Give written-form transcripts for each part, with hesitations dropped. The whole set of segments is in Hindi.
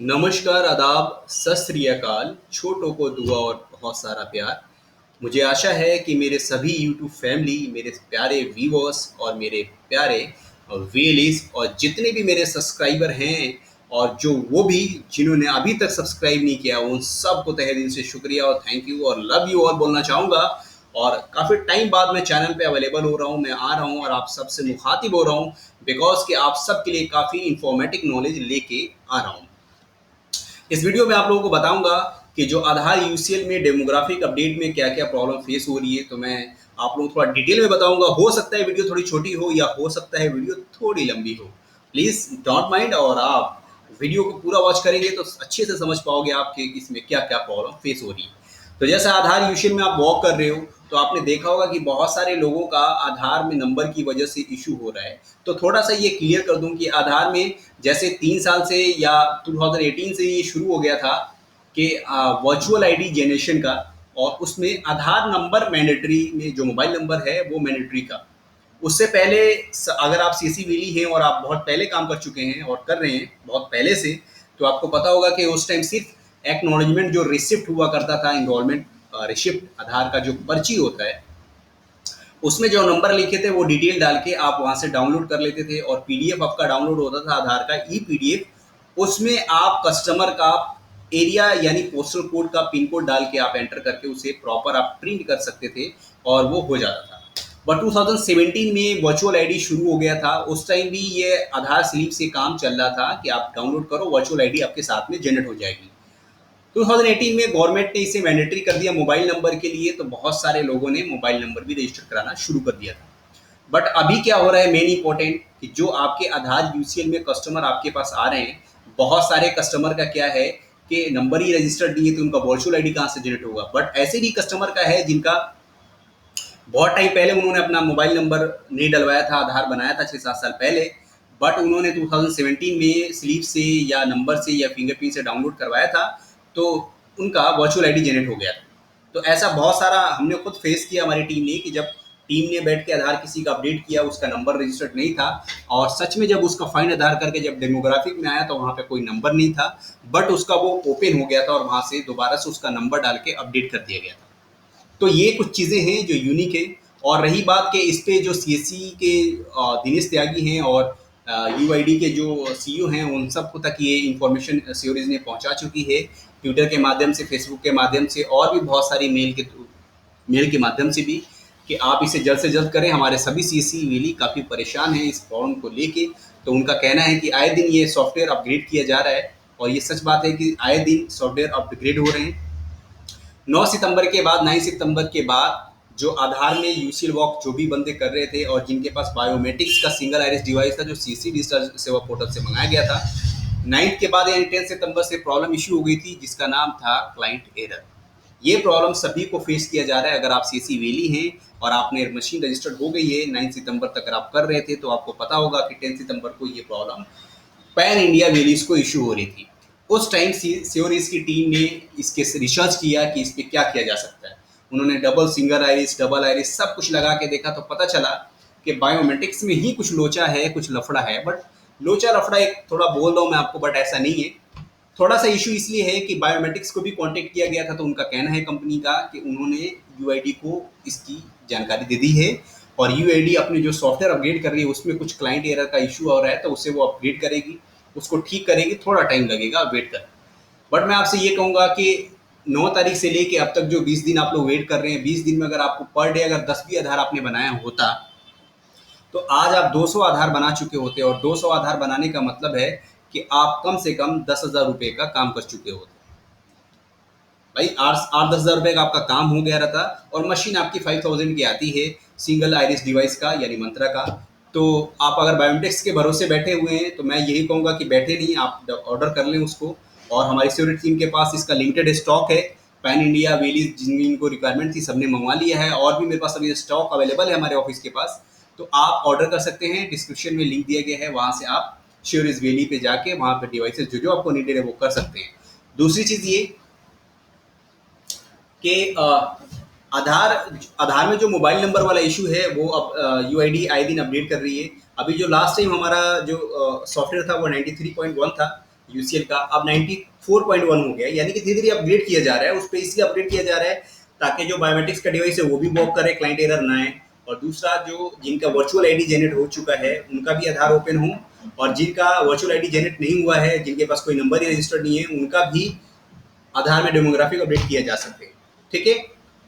नमस्कार, आदाब, सत श्री अकाल, छोटों को दुआ और बहुत सारा प्यार। मुझे आशा है कि मेरे सभी यूट्यूब फैमिली, मेरे प्यारे व्यूअर्स और मेरे प्यारे वेलिस और जितने भी मेरे सब्सक्राइबर हैं और जो वो भी जिन्होंने अभी तक सब्सक्राइब नहीं किया, उन सबको तहे दिल से शुक्रिया और थैंक यू और लव यू और बोलना चाहूँगा। और काफ़ी टाइम बाद मैं चैनल पे अवेलेबल हो रहा हूँ, मैं आ रहा हूँ और आप सबसे मुखातिब हो रहा हूँ बिकॉज़ कि आप सबके लिए काफ़ी इन्फॉर्मेटिव नॉलेज लेके आ रहा हूँ। इस वीडियो में आप लोगों को बताऊंगा कि जो आधार यूसीएल में डेमोग्राफिक अपडेट में क्या क्या प्रॉब्लम फेस हो रही है। तो मैं आप लोगों को थोड़ा डिटेल में बताऊंगा। हो सकता है वीडियो थोड़ी छोटी हो या हो सकता है वीडियो थोड़ी लंबी हो। प्लीज़ डोंट माइंड और आप वीडियो को पूरा वॉच करेंगे तो अच्छे से समझ पाओगे आप कि इसमें क्या क्या प्रॉब्लम फेस हो रही है। तो जैसे आधार यूशियल में आप वॉक कर रहे हो तो आपने देखा होगा कि बहुत सारे लोगों का आधार में नंबर की वजह से इशू हो रहा है। तो थोड़ा सा ये क्लियर कर दूं कि आधार में जैसे 3 साल से या 2018 से ये शुरू हो गया था कि वर्चुअल आईडी जनरेशन का, और उसमें आधार नंबर मैंडेटरी में जो मोबाइल नंबर है वो मैंडेटरी का। उससे पहले अगर आप सीसी वेली हैं और आप बहुत पहले काम कर चुके हैं और कर रहे हैं बहुत पहले से, तो आपको पता होगा कि उस टाइम सिर्फ एक्नॉलेजमेंट जो रिसिप्ट हुआ करता था, इनरोलमेंट रिसिप्ट आधार का जो पर्ची होता है, उसमें जो नंबर लिखे थे वो डिटेल डाल के आप वहाँ से डाउनलोड कर लेते थे और पीडीएफ आपका डाउनलोड होता था आधार का ई पीडीएफ। उसमें आप कस्टमर का एरिया यानी पोस्टल कोड का पिन कोड डाल के आप एंटर करके उसे प्रॉपर आप प्रिंट कर सकते थे और वो हो जाता था। बट 2017 में वर्चुअल आईडी शुरू हो गया था। उस टाइम भी ये आधार स्लिप से काम चल रहा था कि आप डाउनलोड करो, वर्चुअल आईडी आपके साथ में जनरेट हो जाएगी। 2018 में गवर्नमेंट ने इसे मैंडेटरी कर दिया मोबाइल नंबर के लिए, तो बहुत सारे लोगों ने मोबाइल नंबर भी रजिस्टर कराना शुरू कर दिया था। बट अभी क्या हो रहा है, मेन इंपॉर्टेंट, कि जो आपके आधार यूसीएल में कस्टमर आपके पास आ रहे हैं, बहुत सारे कस्टमर का क्या है कि नंबर ही रजिस्टर्ड नहीं है, तो उनका वर्चुअल आईडी कहाँ से जनरेट होगा। बट ऐसे भी कस्टमर का है जिनका बहुत टाइम पहले उन्होंने अपना मोबाइल नंबर नहीं डलवाया था, आधार बनाया था 6-7 साल पहले, बट उन्होंने 2017 में स्लीप से या नंबर से या फिंगरप्रिंट से डाउनलोड करवाया था, तो उनका वर्चुअल आईडी जनरेट हो गया था। तो ऐसा बहुत सारा हमने खुद फेस किया हमारी टीम ने, कि जब टीम ने बैठ के आधार किसी का अपडेट किया, उसका नंबर रजिस्टर्ड नहीं था, और सच में जब उसका फाइंड आधार करके जब डेमोग्राफिक में आया तो वहाँ पे कोई नंबर नहीं था, बट उसका वो ओपन हो गया था और वहाँ से दोबारा से उसका नंबर डाल के अपडेट कर दिया गया था। तो ये कुछ चीज़ें हैं जो यूनिक है। और रही बात कि इस पे जो सीएससी के दिनेश त्यागी हैं और यूआईडी के जो सीईओ हैं, उन सबको तक ये इन्फॉर्मेशन सियोरिज ने पहुंचा चुकी है, ट्विटर के माध्यम से, फेसबुक के माध्यम से और भी बहुत सारी मेल के माध्यम से भी, कि आप इसे जल्द से जल्द करें। हमारे सभी सीएससी वेली काफ़ी परेशान हैं इस प्रॉब्लम को लेके। तो उनका कहना है कि आए दिन ये सॉफ्टवेयर अपग्रेड किया जा रहा है, और ये सच बात है कि आए दिन सॉफ्टवेयर अपग्रेड हो रहे हैं। 9 सितंबर के बाद, 9 सितंबर के बाद जो आधार में यूसीएल वॉक जो भी बंदे कर रहे थे और जिनके पास बायोमेट्रिक्स का सिंगल आइरिस डिवाइस था, जो सीसी डिजिटल सेवा पोर्टल से मंगाया गया था, 9 के बाद यानी 10 सितंबर से प्रॉब्लम इशू हो गई थी जिसका नाम था क्लाइंट एरर। ये प्रॉब्लम सभी को फेस किया जा रहा है। अगर आप सीसी वेली हैं और आपने मशीन रजिस्टर्ड हो गई है, 9 सितंबर तक अगर आप कर रहे थे, तो आपको पता होगा कि 10 सितंबर को ये प्रॉब्लम पैन इंडिया वेलीज को इशू हो रही थी। उस टाइम सियोरिस की टीम ने इसके रिसर्च किया कि इस पर क्या किया जा सकता है। उन्होंने double single iris, double iris सब कुछ लगा के देखा, तो पता चला कि बायोमेट्रिक्स में ही कुछ लोचा है, कुछ लफड़ा है। बट लोचा लफड़ा एक थोड़ा बोल रहा हूँ मैं आपको, बट ऐसा नहीं है। थोड़ा सा इशू इसलिए है कि बायोमेट्रिक्स को भी कांटेक्ट किया गया था, तो उनका कहना है कंपनी का कि उन्होंने यूआईडी को इसकी जानकारी दे दी है, और यूआईडी अपने जो सॉफ्टवेयर अपग्रेड कर रही है उसमें कुछ क्लाइंट एरर का इशू हो रहा है, तो उसे वो अपग्रेड करेगी, उसको ठीक करेगी। थोड़ा टाइम लगेगा, वेट कर। बट मैं आपसे ये कहूँगा कि 9 तारीख से लेके अब तक जो 20 दिन आप लोग वेट कर रहे हैं, 20 दिन में अगर आपको पर डे अगर 10 भी आधार आपने बनाया होता, तो आज आप 200 आधार बना चुके होते। और 200 आधार बनाने का मतलब है कि आप कम से कम 10,000 रुपये का काम कर चुके होते। भाई 8-10 हज़ार रुपये का आपका काम हो गया रहता, और मशीन आपकी 5,000 की आती है सिंगल आइरिस डिवाइस का यानी मंत्रा का। तो आप अगर बायोमेट्रिक्स के भरोसे बैठे हुए हैं, तो मैं यही कहूँगा कि बैठे नहीं, आप ऑर्डर कर लें उसको। और हमारी सिक्योरिटी टीम के पास इसका लिमिटेड स्टॉक है। पैन इंडिया वेली जिनको रिक्वायरमेंट थी सबने मंगवा लिया है, और भी मेरे पास अभी स्टॉक अवेलेबल है हमारे ऑफिस के पास। तो आप ऑर्डर कर सकते हैं, डिस्क्रिप्शन में लिंक दिया गया है, वहाँ से आप श्योरिस वेली पे जाके वहाँ पर डिवाइसेस जो जो आपको नीडेड है वो कर सकते हैं। दूसरी चीज़ ये कि आधार आधार में जो मोबाइल नंबर वाला इशू है वो अब यूआईडी आए दिन अपडेट कर रही है। अभी जो लास्ट टाइम हमारा जो सॉफ्टवेयर था वो 93.1 था, यूसीएल का अब 94.1 हो गया है, यानी कि धीरे धीरे अपग्रेड किया जा रहा है। उस पर इसलिए अपग्रेड किया जा रहा है ताकि जो बायोमेट्रिक्स का डिवाइस है वो भी वर्क करे, क्लाइंट एरर ना आए, और दूसरा जो जिनका वर्चुअल आईडी जनरेट हो चुका है उनका भी आधार ओपन हो, और जिनका वर्चुअल आईडी जनरेट नहीं हुआ है, जिनके पास कोई नंबर ही रजिस्टर्ड नहीं है, उनका भी आधार में डेमोग्राफिक अपडेट किया जा सके। ठीक है,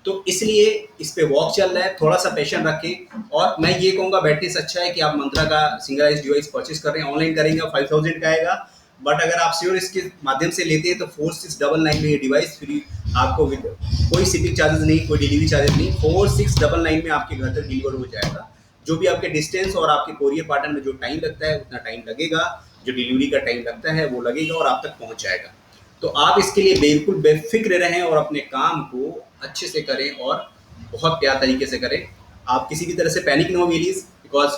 तो इसलिए इस पे वॉक चल रहा है, थोड़ा सा पेशेंट रखें। और मैं ये कहूँगा बैटरी से अच्छा है कि आप मंत्रा का सिंगलाइज डिवाइस परचेज कर रहे हैं, ऑनलाइन करेंगे 5000 का आएगा, बट अगर आप श्योर इसके माध्यम से लेते हैं तो 4699 में ये डिवाइस फ्री आपको, विद कोई शिपिंग चार्जेस नहीं, कोई डिलीवरी चार्जेस नहीं, 4699 में आपके घर तक डिलीवर हो जाएगा। जो भी आपके डिस्टेंस और आपके कोरियर पार्टनर में जो टाइम लगता है उतना टाइम लगेगा, जो डिलीवरी का टाइम लगता है वो लगेगा और आप तक पहुंच जाएगा। तो आप इसके लिए बिल्कुल बेफिक्र रहें और अपने काम को अच्छे से करें और बहुत प्यार तरीके से करें। आप किसी भी तरह से पैनिक ना हो व्हीलीज, बिकॉज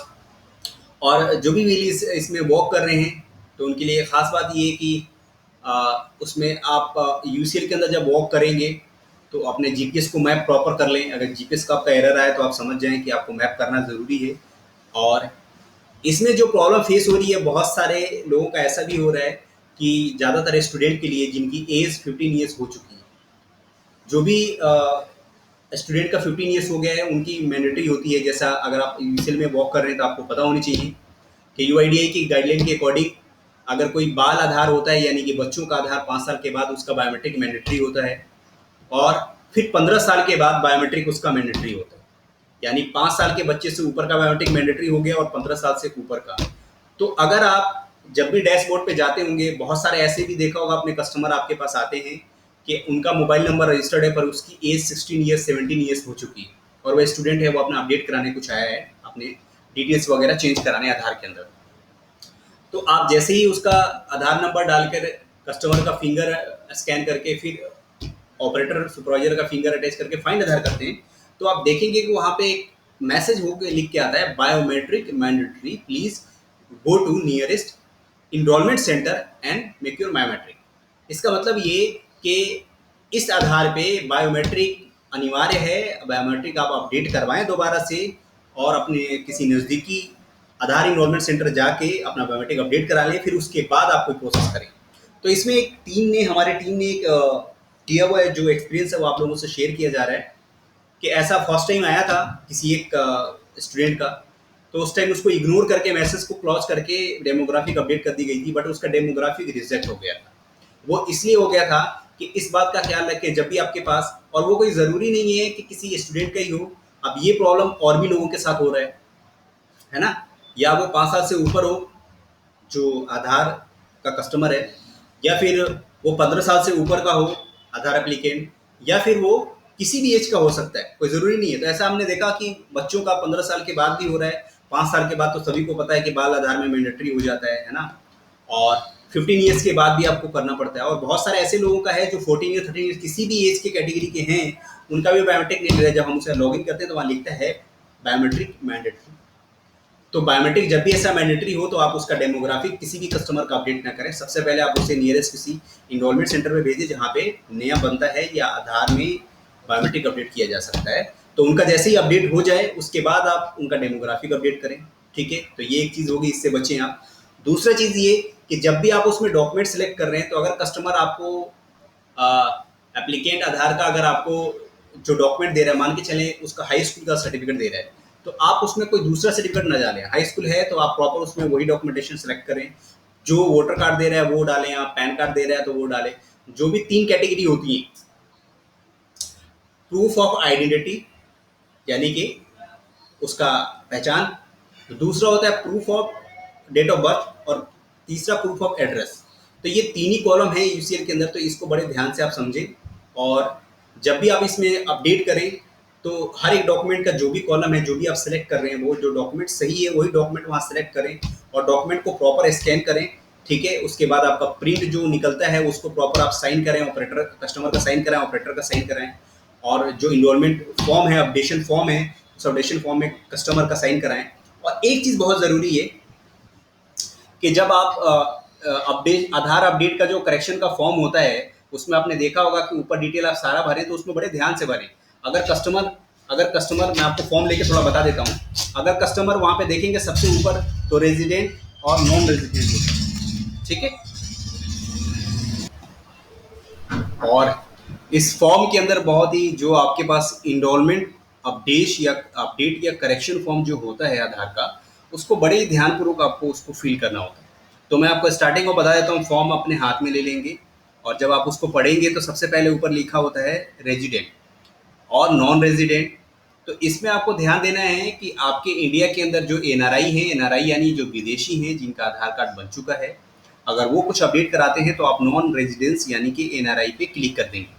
और जो भी व्हीलीज इसमें वॉक कर रहे हैं तो उनके लिए ख़ास बात ये है कि उसमें आप यूसीएल के अंदर जब वॉक करेंगे तो अपने जीपीएस को मैप प्रॉपर कर लें। अगर जीपीएस का आपका एरर आए तो आप समझ जाएं कि आपको मैप करना ज़रूरी है। और इसमें जो प्रॉब्लम फेस हो रही है, बहुत सारे लोगों का ऐसा भी हो रहा है कि ज़्यादातर स्टूडेंट के लिए जिनकी एज 15 ईयर्स हो चुकी है, जो भी स्टूडेंट का 15 ईयर्स हो गया है उनकी मैंडेटरी होती है। जैसा अगर आप यूसीएल में वॉक कर रहे हैं तो आपको पता होनी चाहिए कि यूआईडीआई की गाइडलाइन के अकॉर्डिंग अगर कोई बाल आधार होता है, यानी कि बच्चों का आधार 5 साल के बाद उसका बायोमेट्रिक मैंडेटरी होता है, और फिर 15 साल के बाद बायोमेट्रिक उसका मैंडेटरी होता है। यानी 5 साल के बच्चे से ऊपर का बायोमेट्रिक मैंडेटरी हो गया और 15 साल से ऊपर का। तो अगर आप जब भी डैशबोर्ड पे जाते होंगे, बहुत सारे ऐसे भी देखा होगा अपने कस्टमर आपके पास आते हैं कि उनका मोबाइल नंबर रजिस्टर्ड है पर उसकी एज 16 ईयर्स 17 ईयर्स हो चुकी है, और वह स्टूडेंट है, वो अपना अपडेट कराने कुछ आया है, अपने डिटेल्स वगैरह चेंज कराने आधार के अंदर। तो आप जैसे ही उसका आधार नंबर डालकर कस्टमर का फिंगर स्कैन करके फिर ऑपरेटर सुपरवाइजर का फिंगर अटैच करके फाइंड आधार करते हैं, तो आप देखेंगे कि वहाँ पे एक मैसेज होकर लिख के आता है, biometric mandatory, please go to nearest enrolment centre and make your biometric. इसका मतलब ये कि इस आधार पे बायोमेट्रिक अनिवार्य है, बायोमेट्रिक आप अपडेट करवाएं दोबारा से, और अपने किसी नज़दीकी आधार इनरोलमेंट सेंटर जाके अपना बायोमेट्रिक अपडेट करा लें, फिर उसके बाद आप कोई प्रोसेस करें। तो इसमें हमारे टीम ने एक किया हुआ है जो एक्सपीरियंस है वो आप लोगों से शेयर किया जा रहा है कि ऐसा फर्स्ट टाइम आया था किसी एक स्टूडेंट का, तो उस टाइम उसको इग्नोर करके मैसेज को क्लोज करके डेमोग्राफिक अपडेट कर दी गई थी, बट उसका डेमोग्राफिक रिजेक्ट हो गया था। वो इसलिए हो गया था कि इस बात का ख्याल रखें जब भी आपके पास, और वो कोई ज़रूरी नहीं है कि किसी स्टूडेंट का ही हो, अब ये प्रॉब्लम और भी लोगों के साथ हो रहा है ना, या वो 5 साल से ऊपर हो जो आधार का कस्टमर है, या फिर वो 15 साल से ऊपर का हो आधार एप्लीकेंट, या फिर वो किसी भी एज का हो सकता है, कोई ज़रूरी नहीं है। तो ऐसा हमने देखा कि बच्चों का 15 साल के बाद भी हो रहा है, 5 साल के बाद तो सभी को पता है कि बाल आधार में मैंडेटरी हो जाता है ना, और 15 ईयर्स के बाद भी आपको करना पड़ता है। और बहुत सारे ऐसे लोगों का है जो 14 ईयर 13 ईयर किसी भी एज के कैटेगरी के हैं, उनका भी बायोमेट्रिक नहीं मिला। जब हम उसे लॉगिन करते हैं तो वहाँ लिखता है बायोमेट्रिक मैंडेटरी। तो बायोमेट्रिक जब भी ऐसा मैंडेटरी हो तो आप उसका डेमोग्राफिक किसी भी कस्टमर का अपडेट ना करें। सबसे पहले आप उसे नियरेस्ट किसी इनरोलमेंट सेंटर में भेजें जहाँ पे नया बनता है या आधार में बायोमेट्रिक अपडेट किया जा सकता है। तो उनका जैसे ही अपडेट हो जाए उसके बाद आप उनका डेमोग्राफिक अपडेट करें। ठीक है, तो ये एक चीज़ होगी, इससे बचें आप। दूसरा चीज़ ये कि जब भी आप उसमें डॉक्यूमेंट सेलेक्ट कर रहे हैं तो अगर कस्टमर आपको एप्लीकेंट आधार का अगर आपको जो डॉक्यूमेंट दे रहा है, मान के चलें उसका हाई स्कूल का सर्टिफिकेट दे रहा है, तो आप उसमें कोई दूसरा सर्टिफिकेट ना डालें। हाई स्कूल है तो आप प्रॉपर उसमें वही डॉक्यूमेंटेशन सेलेक्ट करें, जो वोटर कार्ड दे रहा है वो डालें, आप पैन कार्ड दे रहा है तो वो डालें। जो भी 3 कैटेगरी होती है, प्रूफ ऑफ आइडेंटिटी यानी कि उसका पहचान, तो दूसरा होता है proof of date of birth, और तीसरा प्रूफ ऑफ एड्रेस। तो ये 3 ही कॉलम है यूसीएल के अंदर, तो इसको बड़े ध्यान से आप समझें। और जब भी आप इसमें अपडेट करें तो हर एक डॉक्यूमेंट का जो भी कॉलम है, जो भी आप सेलेक्ट कर रहे हैं, वो जो डॉक्यूमेंट सही है वही डॉक्यूमेंट वहाँ सेलेक्ट करें और डॉक्यूमेंट को प्रॉपर स्कैन करें। ठीक है, उसके बाद आपका प्रिंट जो निकलता है उसको प्रॉपर आप साइन करें, ऑपरेटर कस्टमर का साइन कराएं, ऑपरेटर का साइन कराएं, और जो इनरोलमेंट फॉर्म है, अपडेशन फॉर्म है, उस अपडेशन फॉर्म में कस्टमर का साइन कराएं। और एक चीज़ बहुत ज़रूरी है कि जब आप अपडेट आधार अपडेट का जो करेक्शन का फॉर्म होता है उसमें आपने देखा होगा कि ऊपर डिटेल आप सारा भरें, तो उसमें बड़े ध्यान से भरें। अगर कस्टमर मैं आपको फॉर्म लेके थोड़ा बता देता हूँ, अगर कस्टमर वहाँ पे देखेंगे सबसे ऊपर तो रेजिडेंट और नॉन रेजिडेंट होता है। ठीक है, और इस फॉर्म के अंदर बहुत ही जो आपके पास इनरोलमेंट अपडेट या करेक्शन फॉर्म जो होता है आधार का, उसको बड़े ही ध्यानपूर्वक आपको उसको फिल करना होता है। तो मैं आपको स्टार्टिंग में बता देता हूँ, फॉर्म अपने हाथ में ले लेंगे और जब आप उसको पढ़ेंगे तो सबसे पहले ऊपर लिखा होता है रेजिडेंट और नॉन रेजिडेंट। तो इसमें आपको ध्यान देना है कि आपके इंडिया के अंदर जो एनआरआई हैं, एनआरआई यानी जो विदेशी हैं जिनका आधार कार्ड बन चुका है, अगर वो कुछ अपडेट कराते हैं तो आप नॉन रेजिडेंस यानी कि एनआरआई पे क्लिक कर देंगे।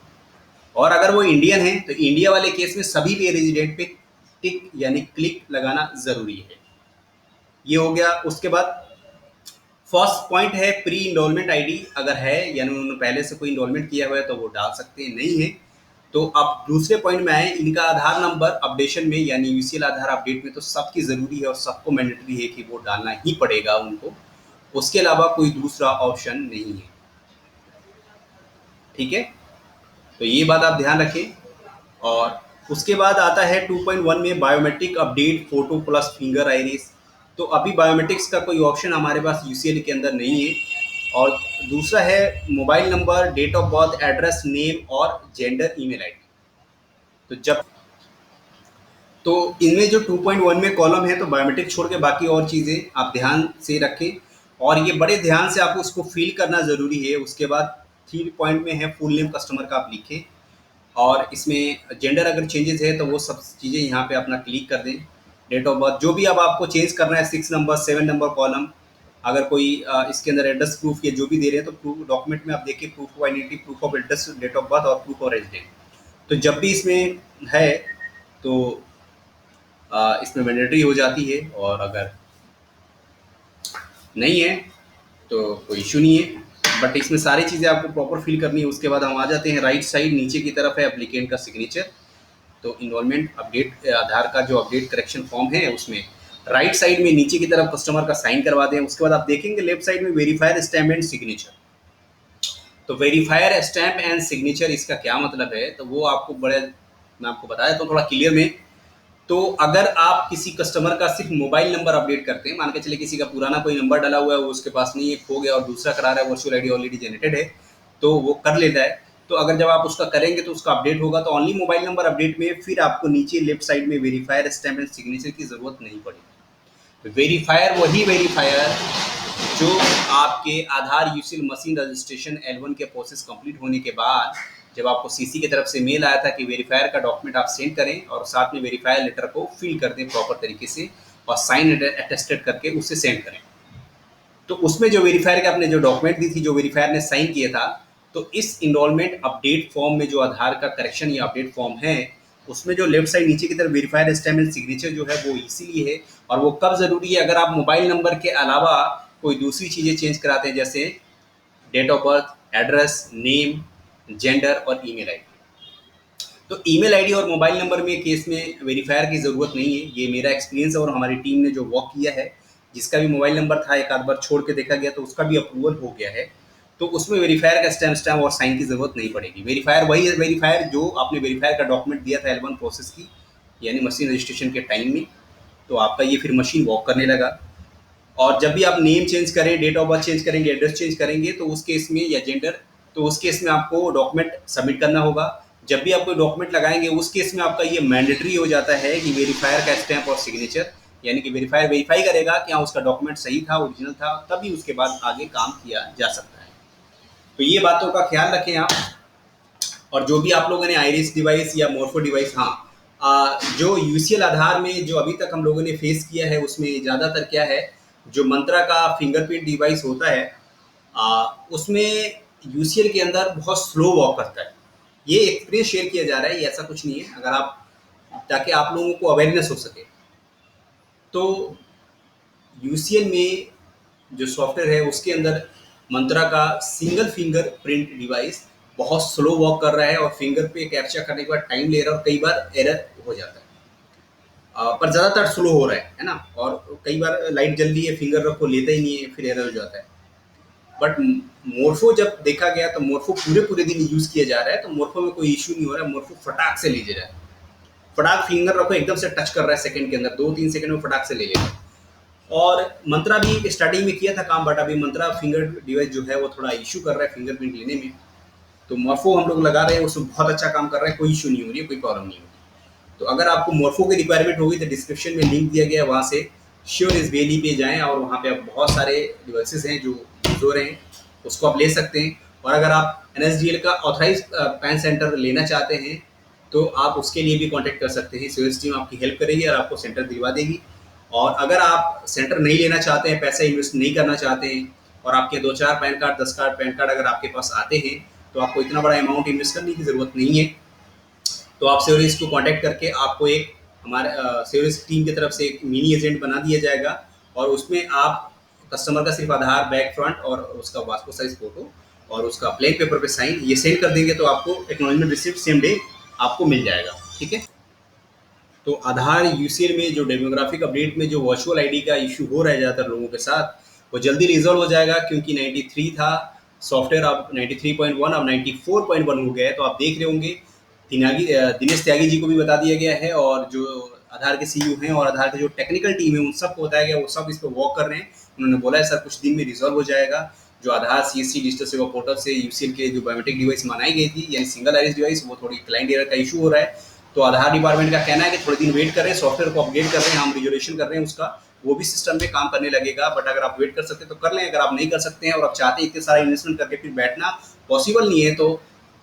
और अगर वो इंडियन है तो इंडिया वाले केस में सभी पे रेजिडेंट पे टिक यानी क्लिक लगाना ज़रूरी है। ये हो गया। उसके बाद फर्स्ट पॉइंट है प्री इनरोलमेंट आईडी, अगर है यानी उन्होंने पहले से कोई इनरोलमेंट किया हुआ है तो वो डाल सकते हैं, नहीं है तो अब दूसरे पॉइंट में आए, इनका आधार नंबर अपडेशन में यानी यूसीएल आधार अपडेट में तो सबकी ज़रूरी है और सबको मैंडेटरी है कि वो डालना ही पड़ेगा उनको, उसके अलावा कोई दूसरा ऑप्शन नहीं है। ठीक है, तो ये बात आप ध्यान रखें। और उसके बाद आता है 2.1 में biometric update photo plus finger iris. तो अभी बायोमेट्रिक्स का कोई ऑप्शन हमारे पास यूसीएल के अंदर नहीं है। और दूसरा है mobile number, date of birth, address, name और जेंडर, ईमेल आईडी। तो जब तो इनमें जो 2.1 में कॉलम है तो बायोमेट्रिक छोड़ के बाकी और चीज़ें आप ध्यान से रखें और ये बड़े ध्यान से आपको उसको फिल करना ज़रूरी है। उसके बाद 3 पॉइंट में है फुल नेम कस्टमर का आप लिखें और इसमें जेंडर अगर चेंजेस है तो वो सब चीज़ें यहाँ पे अपना क्लिक कर दें। डेट ऑफ बर्थ जो भी अब आपको चेंज करना है, 6 नंबर 7 नंबर कॉलम, अगर कोई इसके अंदर एड्रेस प्रूफ ये जो भी दे रहे हैं तो प्रूफ डॉक्यूमेंट में आप देखिए proof of identity, proof of address, date of birth और प्रूफ ऑफ रेजिडेंट। तो जब भी इसमें है तो इसमें मैंडेटरी हो जाती है और अगर नहीं है तो कोई इशू नहीं है। बट इसमें सारी चीज़ें आपको प्रॉपर फिल करनी है। उसके बाद हम आ जाते हैं राइट साइड, नीचे की तरफ है एप्लीकेंट का सिग्नेचर। तो इनरोलमेंट अपडेट आधार का जो अपडेट करेक्शन फॉर्म है उसमें राइट साइड में नीचे की तरफ कस्टमर का साइन करवा दें। उसके बाद आप देखेंगे लेफ्ट साइड में वेरीफायर स्टैम्प एंड सिग्नेचर। तो वेरीफायर स्टैम्प एंड सिग्नेचर इसका क्या मतलब है, तो वो आपको बड़े मैं आपको बताया तो थोड़ा क्लियर में। तो अगर आप किसी कस्टमर का सिर्फ मोबाइल नंबर अपडेट करते हैं, मान के चले किसी का पुराना कोई नंबर डाला हुआ है वो उसके पास नहीं है, खो गया और दूसरा करा रहा है, वर्चुअल आईडी ऑलरेडी जनरेटेड है तो वो कर लेता है। तो अगर जब आप उसका करेंगे तो उसका अपडेट होगा तो ओनली मोबाइल नंबर अपडेट में फिर आपको नीचे लेफ्ट साइड में वेरीफायर स्टैम्प एंड सिग्नेचर की ज़रूरत नहीं पड़ेगी। वेरीफायर वही वेरीफायर जो आपके आधार यूसीएल मशीन रजिस्ट्रेशन L1 के प्रोसेस कंप्लीट होने के बाद जब आपको सीसी की तरफ से मेल आया था कि वेरीफायर का डॉक्यूमेंट आप सेंड करें और साथ में वेरीफायर लेटर को फिल कर दें प्रॉपर तरीके से और साइन अटेस्टेड करके उसे सेंड करें। तो उसमें जो वेरीफायर के आपने जो डॉक्यूमेंट दी थी, जो वेरीफायर ने साइन किया था, तो इस इनरोलमेंट अपडेट फॉर्म में जो आधार का करेक्शन या अपडेट फॉर्म है उसमें जो लेफ्ट साइड नीचे की तरफ वेरीफायर स्टैम्प एंड सिग्नेचर जो है वो इसीलिए है। और वो कब ज़रूरी है, अगर आप मोबाइल नंबर के अलावा कोई दूसरी चीज़ें चेंज कराते हैं जैसे date of birth, address, name, gender और ईमेल आईडी। तो ईमेल आईडी और मोबाइल नंबर में केस में वेरीफायर की ज़रूरत नहीं है। ये मेरा एक्सपीरियंस है और हमारी टीम ने जो वर्क किया है, जिसका भी मोबाइल नंबर था एक आध बार छोड़ के देखा गया तो उसका भी अप्रूवल हो गया है। तो उसमें वेरीफायर का स्टैम्प और साइन की ज़रूरत नहीं पड़ेगी। वेरीफायर वही है, वेरीफायर जो आपने वेरीफायर का डॉक्यूमेंट दिया था L1 प्रोसेस की यानी मशीन रजिस्ट्रेशन के टाइम में, तो आपका ये फिर मशीन वर्क करने लगा। और जब भी आप नेम चेंज करें, डेट ऑफ बर्थ चेंज करेंगे, एड्रेस चेंज करेंगे तो उस केस में या जेंडर, तो उस केस में आपको डॉक्यूमेंट सबमिट करना होगा। जब भी आप कोई डॉक्यूमेंट लगाएंगे उस केस में आपका ये मैंडेटरी हो जाता है कि वेरीफायर का स्टैम्प और सिग्नेचर, यानी कि वेरीफायर वेरीफाई करेगा कि हाँ उसका डॉक्यूमेंट सही था, ओरिजिनल था, तभी उसके बाद आगे काम किया जा सकता है। तो ये बातों का ख्याल रखें आप। और जो भी आप लोगों ने आइरिस डिवाइस या मोर्फो डिवाइस, हाँ जो यूसीएल आधार में जो अभी तक हम लोगों ने फेस किया है उसमें ज़्यादातर क्या है, जो मंत्रा का फिंगरप्रिंट डिवाइस होता है उसमें यूसीएल के अंदर बहुत स्लो वर्क करता है। ये एक्सपीरियंस शेयर किया जा रहा है, ये ऐसा कुछ नहीं है, अगर आप ताकि आप लोगों को अवेयरनेस हो सके। तो यूसीएल में जो सॉफ्टवेयर है उसके अंदर मंत्रा का सिंगल फिंगर प्रिंट डिवाइस बहुत स्लो वर्क कर रहा है और फिंगर पे कैप्चर करने के बाद टाइम ले रहा है और कई बार एरर हो जाता है। पर ज़्यादातर स्लो हो रहा है ना, और कई बार लाइट जल रही है, फिंगर रखो लेता ही नहीं है, फिर एरर हो जाता है। बट मोर्फो जब देखा गया तो मोर्फो पूरे पूरे दिन यूज़ किया जा रहा है तो मोर्फो में कोई इशू नहीं हो रहा है। मोर्फो फटाक से ले जा रहा है, फटाक फिंगर रखो एकदम से टच कर रहा है सेकंड के अंदर, 2-3 सेकंड में फटाक से ले लेगा। और मंत्रा भी स्टार्टिंग में किया था काम, बट अभी मंत्रा फिंगर डिवाइस जो है वो थोड़ा इशू कर रहा है फिंगरप्रिंट लेने में। तो मॉर्फो हम लोग लगा रहे हैं, उसमें बहुत अच्छा काम कर रहा है, कोई इशू नहीं हो रही है, कोई प्रॉब्लम नहीं हो रही। तो अगर आपको मॉर्फो की रिक्वायरमेंट होगी तो डिस्क्रिप्शन में लिंक दिया गया है, वहाँ से श्योर इस वेली पे जाएँ और वहाँ पे आप बहुत सारे डिवाइसेस हैं जो यूज़ हो रहे हैं, उसको आप ले सकते हैं। और अगर आप एनएसडीएल का ऑथराइज पैन सेंटर लेना चाहते हैं तो आप उसके लिए भी कांटेक्ट कर सकते हैं। सेल्स टीम आपकी हेल्प करेगी और आपको सेंटर दिलवा देगी। और अगर आप सेंटर नहीं लेना चाहते हैं, पैसा इन्वेस्ट नहीं करना चाहते हैं और आपके 2-4 pan card, 10 card pan card अगर आपके पास आते हैं तो आपको इतना बड़ा अमाउंट इन्वेस्ट करने की ज़रूरत नहीं है। तो आप सेवरेज को कांटेक्ट करके आपको एक हमारे सेवरेज टीम की तरफ से एक मिनी एजेंट बना दिया जाएगा और उसमें आप कस्टमर का सिर्फ आधार, बैक, फ्रंट और उसका पासपोर्ट साइज फोटो और उसका प्लेन पेपर पे साइन ये सेंड कर देंगे तो आपको एक्नॉलेजमेंट रिसिप्ट सेम डे आपको मिल जाएगा। ठीक है। तो आधार यूसीएल में जो डेमोग्राफिक अपडेट में जो वर्चुअल आईडी का इशू हो रहा है ज़्यादातर लोगों के साथ, वो जल्दी रिजॉल्व हो जाएगा क्योंकि 93 था सॉफ्टवेयर, अब 93.1 अब 94.1 हो गया है। तो आप देख रहे होंगे दिनेश त्यागी जी को भी बता दिया गया है और जो आधार के सीईओ हैं और आधार की जो टेक्निकल टीम है उन सबको बताया गया, वो सब इस पर वर्क कर रहे हैं। उन्होंने बोला है सर कुछ दिन में रिजॉल्व हो जाएगा। जो आधार सीएससी डिजिटल सेवा पोर्टल से यूसीएल के जो बायोमेट्रिक डिवाइस बनाई गई थी यानी सिंगल आइरिस डिवाइस, वो थोड़ी क्लाइंट एरर का इशू हो रहा है। तो आधार डिपार्टमेंट का कहना है कि थोड़े दिन वेट कर रहे हैं, सॉफ्टवेयर को अपडेट कर रहे हैं, हम रिजोल्यूशन कर रहे हैं उसका, वो भी सिस्टम में काम करने लगेगा। बट अगर आप वेट कर सकते हैं तो कर लें, अगर आप नहीं कर सकते हैं और आप चाहते हैं इतने सारा इन्वेस्टमेंट करके फिर बैठना पॉसिबल नहीं है तो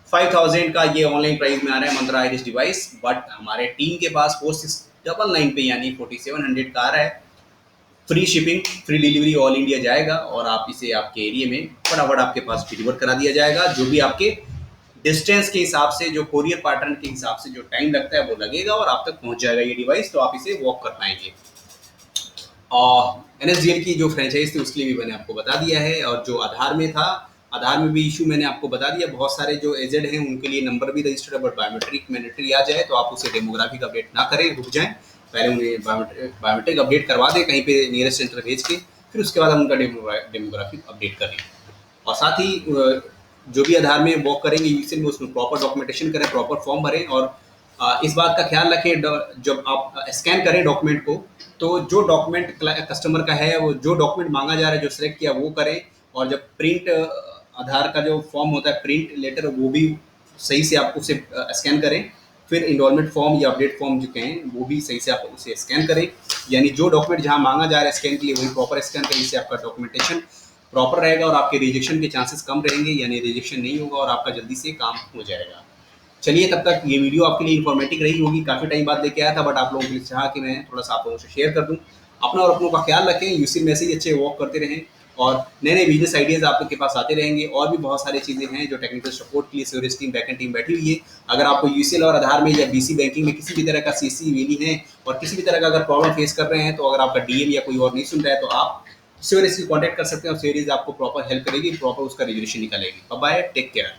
5000 का ये ऑनलाइन प्राइस में आ रहा है मंत्रा आइरिस डिवाइस। बट हमारे टीम के पास 4699 पे यानी 4700 का आ रहा है। Free shipping, free delivery all India जाएगा और आप इसे आपके एरिया में फटाफट आपके पास डिलीवर करा दिया जाएगा। जो भी आपके डिस्टेंस के हिसाब से, जो कोरियर पैटर्न के हिसाब से जो टाइम लगता है वो लगेगा और आप तक पहुंच जाएगा ये डिवाइस, तो आप इसे वॉक कर पाएंगे। और एनएसडीएल की जो फ्रेंचाइज थी उसके लिए भी मैंने आपको बता दिया है। और जो आधार में था, आधार में भी इशू मैंने आपको बता दिया। बहुत सारे जो एजेड हैं उनके लिए नंबर भी रजिस्टर्ड है, बट बायोमेट्रिक मैंडेटरी आ जाए तो आप उसे डेमोग्राफिक अपडेट ना करें, रुक जाएं, पहले उन्हें बायोमेट्रिक अपडेट करवा दें कहीं पे नियरेस्ट सेंटर भेज के, फिर उसके बाद हम उनका डेमोग्राफिक अपडेट करें। और साथ ही जो भी आधार में वॉक करेंगे यूसीएल में उसमें प्रॉपर डॉक्यूमेंटेशन करें, प्रॉपर फॉर्म भरें। और इस बात का ख्याल रखें जब आप स्कैन करें डॉक्यूमेंट को तो जो डॉक्यूमेंट कस्टमर का है, वो जो डॉक्यूमेंट मांगा जा रहा है, जो सिलेक्ट किया वो करें। और जब प्रिंट आधार का जो फॉर्म होता है, प्रिंट लेटर, वो भी सही से आप उसे स्कैन करें। फिर इनरोलमेंट फॉर्म या अपडेट फॉर्म जो कहें वो भी सही से आप उसे स्कैन करें, यानी जो डॉक्यूमेंट जहाँ मांगा जा रहा है स्कैन के लिए वही प्रॉपर स्कैन करें, इससे आपका डॉक्यूमेंटेशन प्रॉपर रहेगा और आपके रिजेक्शन के चांसेस कम रहेंगे, यानी रिजेक्शन नहीं होगा और आपका जल्दी से काम हो जाएगा। चलिए, तब तक ये वीडियो आपके लिए इन्फॉर्मेटिव रही होगी। काफ़ी टाइम बाद लेके आया था, बट आप लोगों के लिए चाहा कि मैं थोड़ा सा आप लोगों से शेयर कर दूँ। अपना और अपनों का ख्याल रखें, यूसीएल में से ही अच्छे वर्क करते रहें और नए नए बिजनेस आइडियाज़ आप लोग के पास आते रहेंगे। और भी बहुत सारी चीज़ें हैं जो टेक्निकल सपोर्ट के लिए सेवरेज टीम, बैकएंड टीम बैठी हुई है। अगर आपको यूसीएल और आधार में या बीसी बैंकिंग में किसी भी तरह का सीसी वेली है और किसी भी तरह का अगर प्रॉब्लम फेस कर रहे हैं, तो अगर आपका डीएम या कोई और नहीं सुन रहा है तो आप सेवरेज से कॉन्टैक्ट कर सकते हैं और सेवरेज आपको प्रॉपर हेल्प करेगी, प्रॉपर उसका रेजोल्यूशन निकालेगी। Bye, take care.